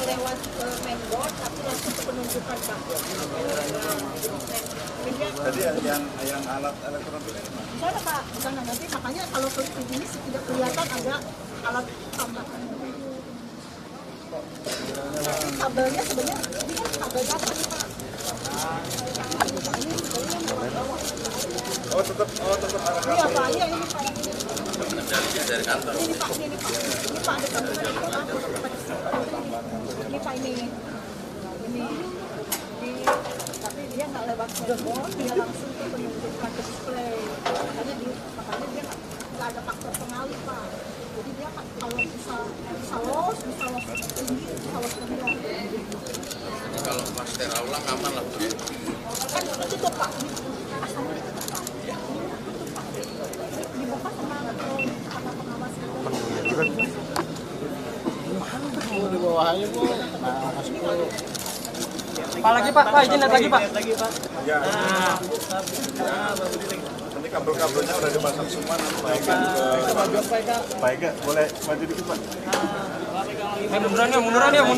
lewat main board tapi langsung ke penunjukan Pak. Jadi yang alat elektronik ini mana? Bisa ada Pak, bisa nanti makanya kalau ini tidak kelihatan ada alat tambahan. Kabelnya sebenarnya ini kan kabel apa nih Pak? Oh tetap ada kabel. Iya Pak, iya ini Pak. Dari kantor. Ini Pak, ini Pak ada kabel. Ini Pak ini. Tapi dia nggak lewat board, dia langsung ke penunjukan ke display. Makanya dia nggak ada faktor pengalih Pak. Jadi dia kalau bisa los tinggi, bisa los rendah. Jadi kalau pas terawulang aman lah Bu. Kan tutup Pak. Asalnya ditutup Pak. Dibuka sama pengawas itu. Di bawahnya Bu. Nah, masuk dulu. Pak lagi Pak, izin lihat lagi Pak. Ya. Nanti kabel-kabelnya udah dipasang semua nanti Pak Ega boleh maju dikit Pak. Munduran yuk.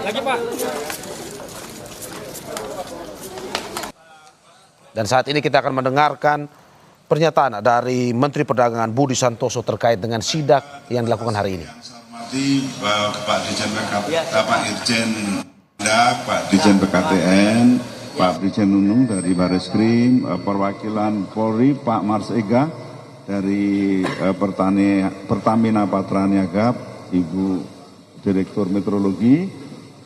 Lagi Pak. Dan saat ini kita akan mendengarkan pernyataan dari Menteri Perdagangan Budi Santoso terkait dengan sidak yang dilakukan hari ini. Pak Dirjen Pak Irjen Pak Dirjen PKTN, Pak Dirjen Nunung dari Bareskrim, perwakilan Polri Pak Mars Ega dari Pertamina Patraniaga, Ibu Direktur Meteorologi,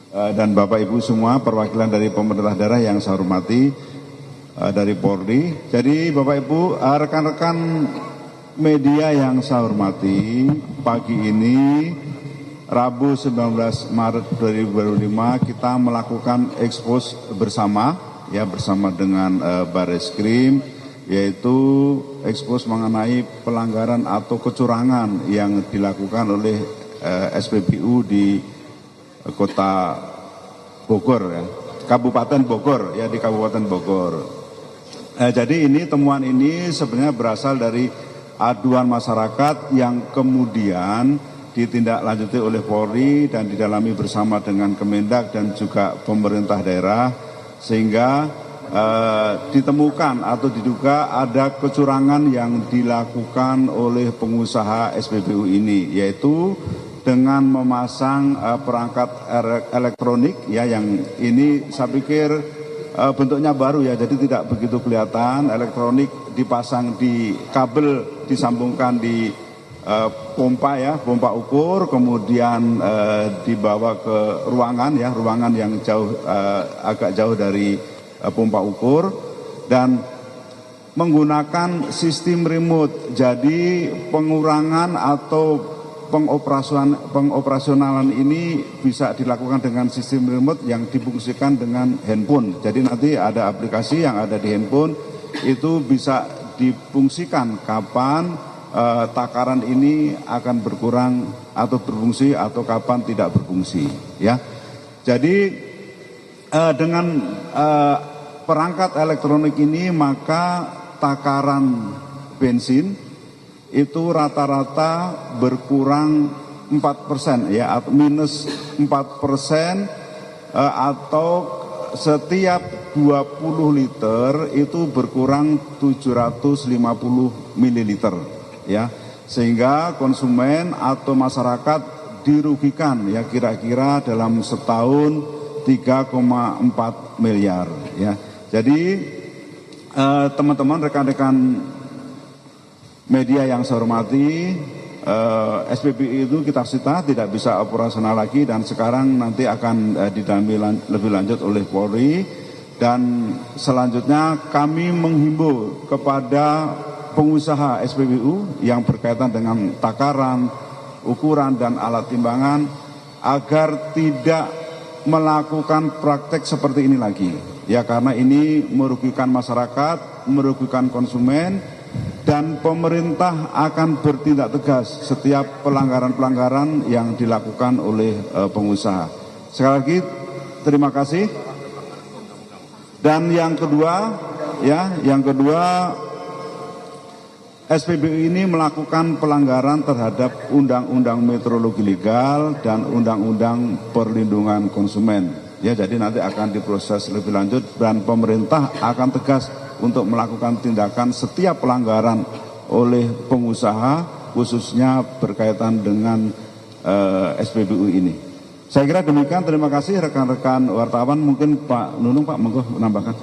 dan Bapak Ibu semua perwakilan dari pemerintah daerah yang saya hormati dari Polri. Jadi Bapak Ibu, rekan-rekan media yang saya hormati, pagi ini Rabu 19 Maret 2025 kita melakukan ekspos bersama dengan Bareskrim, yaitu ekspos mengenai pelanggaran atau kecurangan yang dilakukan oleh SPBU di Kota Bogor Kabupaten Bogor di Kabupaten Bogor. Jadi temuan ini sebenarnya berasal dari aduan masyarakat yang kemudian ditindaklanjuti oleh Polri dan didalami bersama dengan Kemendak dan juga pemerintah daerah, sehingga ditemukan atau diduga ada kecurangan yang dilakukan oleh pengusaha SPBU ini, yaitu dengan memasang perangkat elektronik yang ini saya pikir bentuknya baru jadi tidak begitu kelihatan. Elektronik dipasang di kabel, disambungkan di pompa ukur, kemudian dibawa ke ruangan yang agak jauh dari pompa ukur, dan menggunakan sistem remote. Jadi pengurangan atau pengoperasionalan ini bisa dilakukan dengan sistem remote yang difungsikan dengan handphone. Jadi nanti ada aplikasi yang ada di handphone, itu bisa difungsikan kapan takaran ini akan berkurang atau berfungsi atau kapan tidak berfungsi. Jadi dengan perangkat elektronik ini maka takaran bensin itu rata-rata berkurang 4% atau minus 4%, atau setiap 20 liter itu berkurang 750 mililiter. Sehingga konsumen atau masyarakat dirugikan kira-kira dalam setahun 3,4 miliar. Jadi teman-teman rekan-rekan media yang saya hormati, SPBU itu kita sita tidak bisa operasional lagi dan sekarang nanti akan didalami lebih lanjut oleh Polri, dan selanjutnya kami menghimbau kepada pengusaha SPBU yang berkaitan dengan takaran, ukuran dan alat timbangan agar tidak melakukan praktek seperti ini lagi. Karena ini merugikan masyarakat, merugikan konsumen, dan pemerintah akan bertindak tegas setiap pelanggaran-pelanggaran yang dilakukan oleh pengusaha. Sekali lagi terima kasih. Dan yang kedua SPBU ini melakukan pelanggaran terhadap Undang-Undang Meteorologi Legal dan Undang-Undang Perlindungan Konsumen. Ya, jadi nanti akan diproses lebih lanjut dan pemerintah akan tegas untuk melakukan tindakan setiap pelanggaran oleh pengusaha, khususnya berkaitan dengan SPBU ini. Saya kira demikian. Terima kasih rekan-rekan wartawan. Mungkin Pak Nunung, Pak, monggo menambahkan.